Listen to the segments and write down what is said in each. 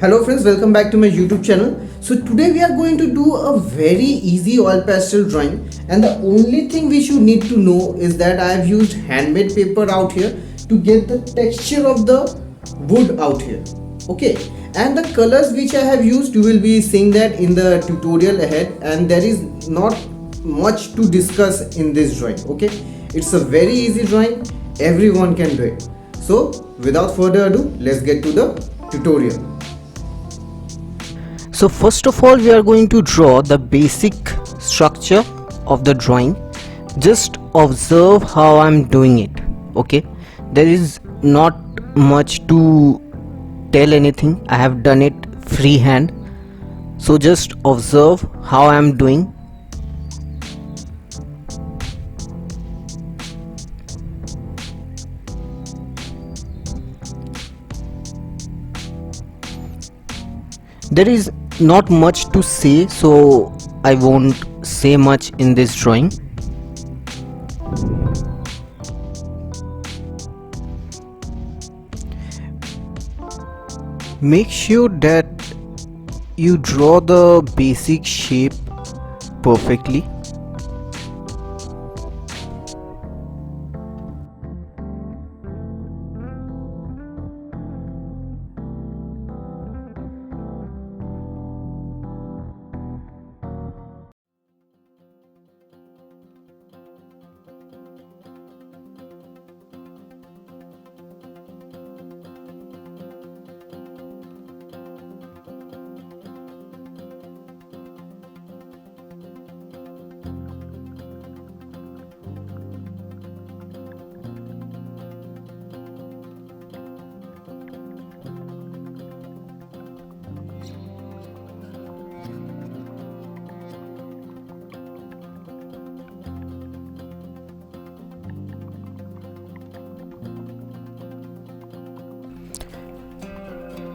Hello friends, welcome back to my YouTube channel. So today we are going to do a very easy oil pastel drawing, and the only thing which you need to know is that I have used handmade paper out here to get the texture of the wood out here. Okay, and the colors which I have used, you will be seeing that in the tutorial ahead, and there is not much to discuss in this drawing. Okay, it's a very easy drawing, everyone can do it. So without further ado, let's get to the tutorial. So first of all, we are going to draw the basic structure of the drawing. Just observe how I'm doing it. Okay, there is not much to tell anything. I have done it freehand, so just observe how I'm doing. There is not much to say, so I won't say much in this drawing. Make sure that you draw the basic shape perfectly.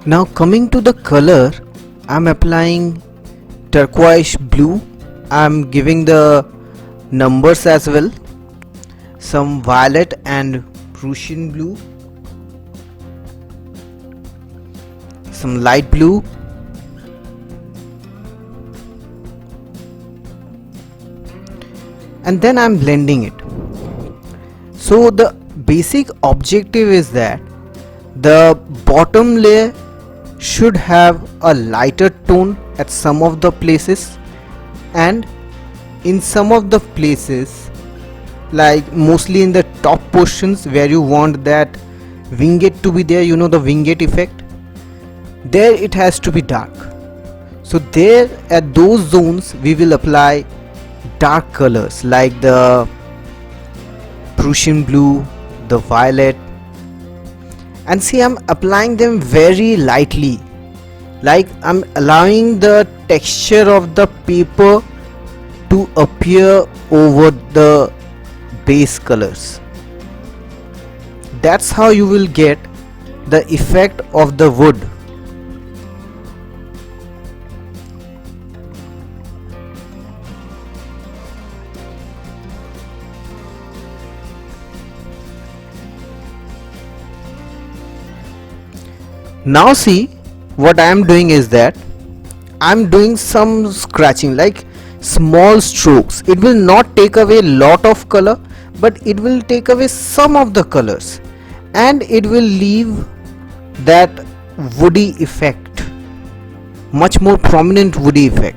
Now coming to the color, I'm applying turquoise blue. I'm giving the numbers as well. Some violet and Prussian blue. Some light blue. And then I'm blending it. So the basic objective is that the bottom layer should have a lighter tone at some of the places, and in some of the places, like mostly in the top portions where you want that vignette to be there, you know, the vignette effect, there it has to be dark. So there at those zones we will apply dark colors like the Prussian blue, the violet, and see, I'm applying them very lightly, like I'm allowing the texture of the paper to appear over the base colors. That's how you will get the effect of the wood. Now see, what I am doing is that I am doing some scratching, like small strokes. It will not take away lot of color, but it will take away some of the colors, and it will leave that woody effect, much more prominent woody effect.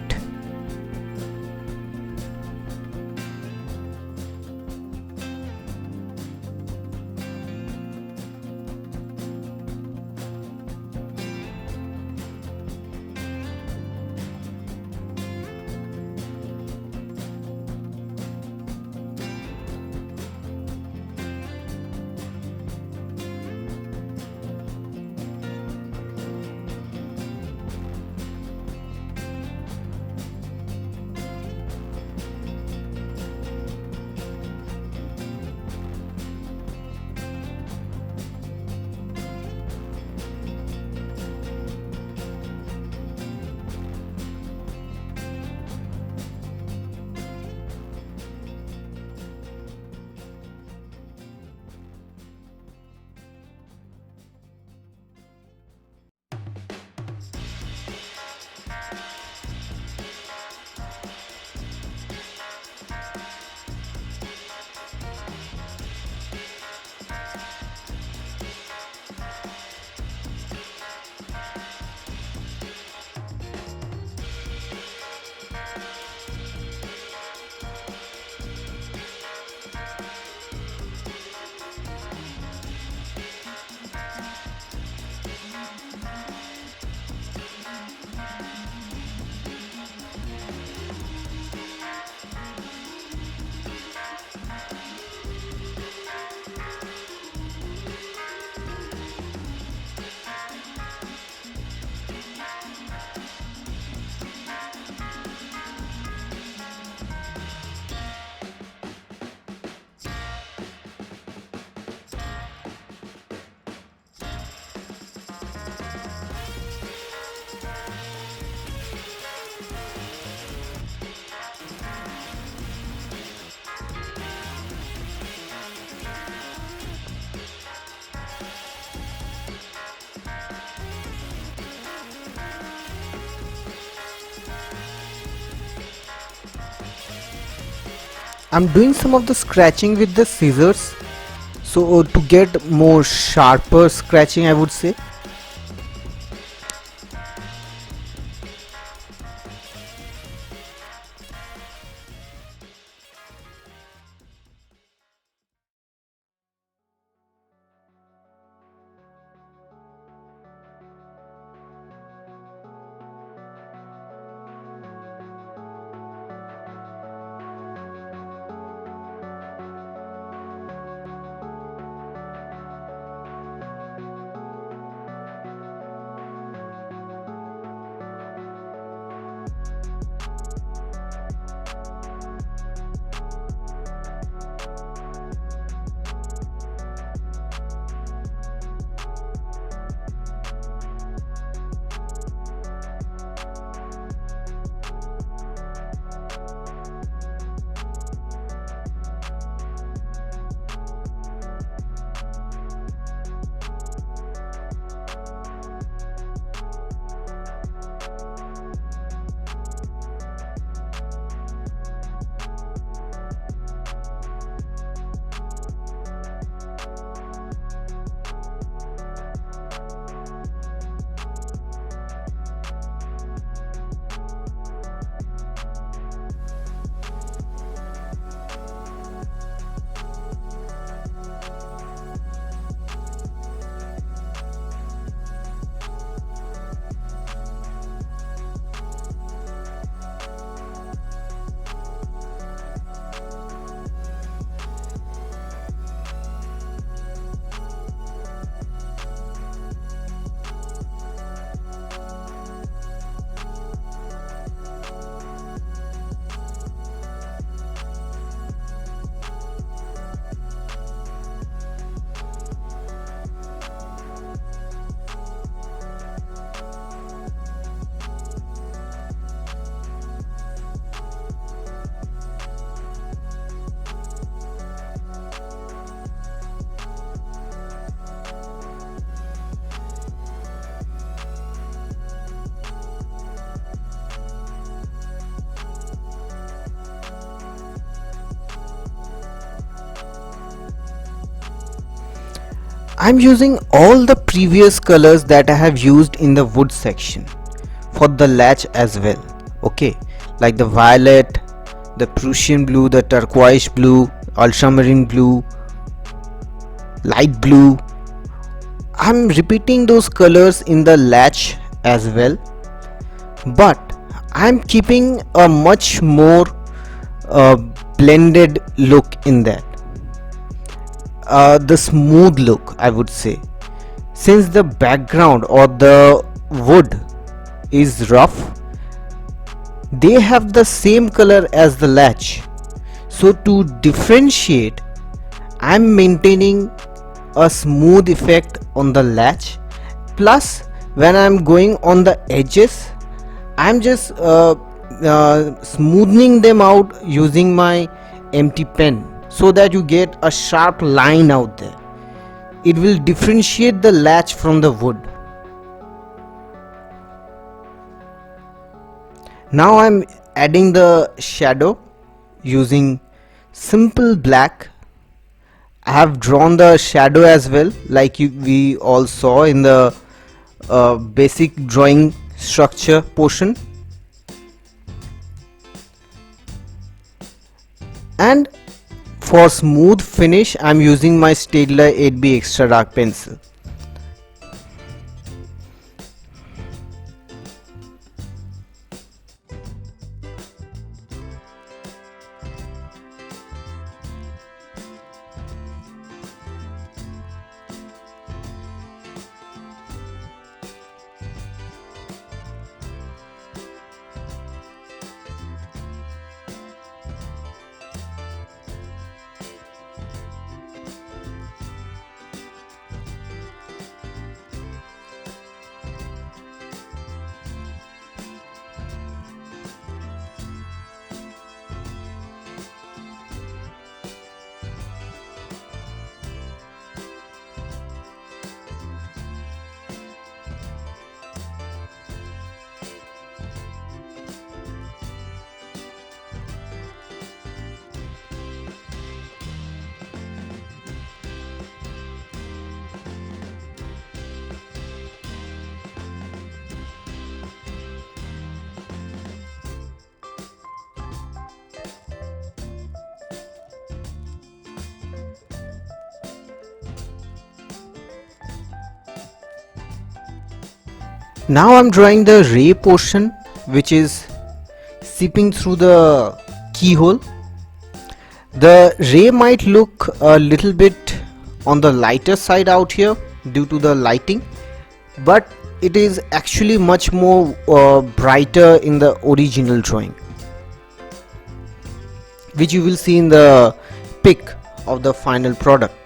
I'm doing some of the scratching with the scissors, so to get more sharper scratching, I would say. I'm using all the previous colors that I have used in the wood section for the latch as well. Okay, like the violet, the Prussian blue, the turquoise blue, ultramarine blue, light blue. I'm repeating those colors in the latch as well, but I'm keeping a much more uh, blended look in that. The smooth look, I would say, since the background or the wood is rough, they have the same color as the latch. So to differentiate, I'm maintaining a smooth effect on the latch, plus when I'm going on the edges, I'm just smoothing them out using my empty pen, so that you get a sharp line out there. It will differentiate the latch from the wood. Now I'm adding the shadow using simple black. I have drawn the shadow as well, like we all saw in the basic drawing structure portion. And for smooth finish, I'm using my Staedtler 8B extra dark pencil. Now I'm drawing the ray portion which is seeping through the keyhole. The ray might look a little bit on the lighter side out here due to the lighting, but it is actually much more brighter in the original drawing, which you will see in the pic of the final product.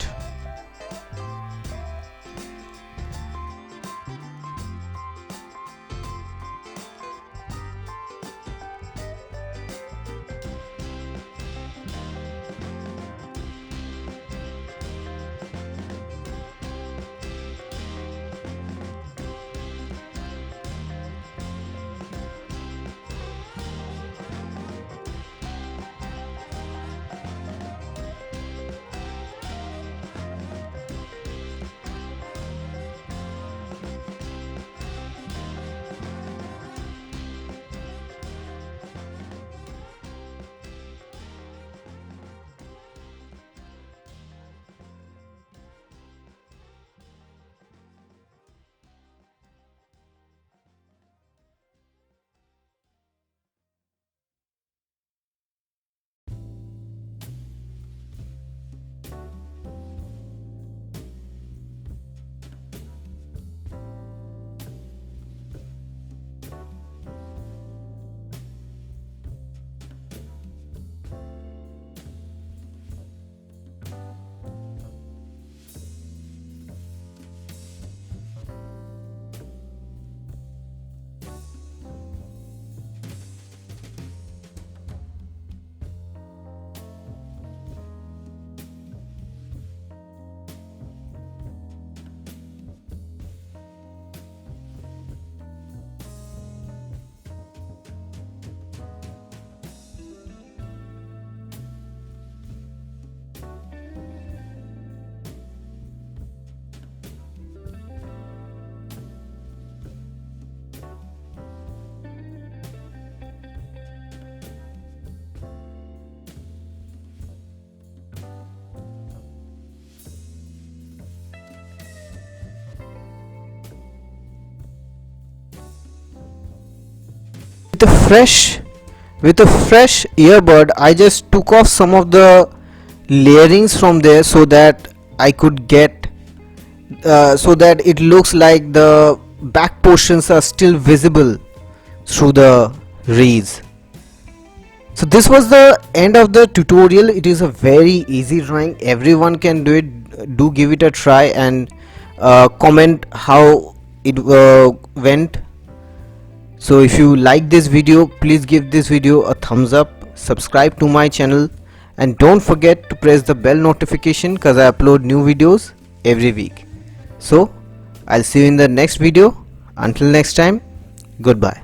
With a fresh earbud, I just took off some of the layerings from there so that I could get so that it looks like the back portions are still visible through the rays. So this was the end of the tutorial. It is a very easy drawing, everyone can do it. Do give it a try and comment how it went. So if you like this video, please give this video a thumbs up, subscribe to my channel, and don't forget to press the bell notification because I upload new videos every week. So I'll see you in the next video. Until next time, goodbye.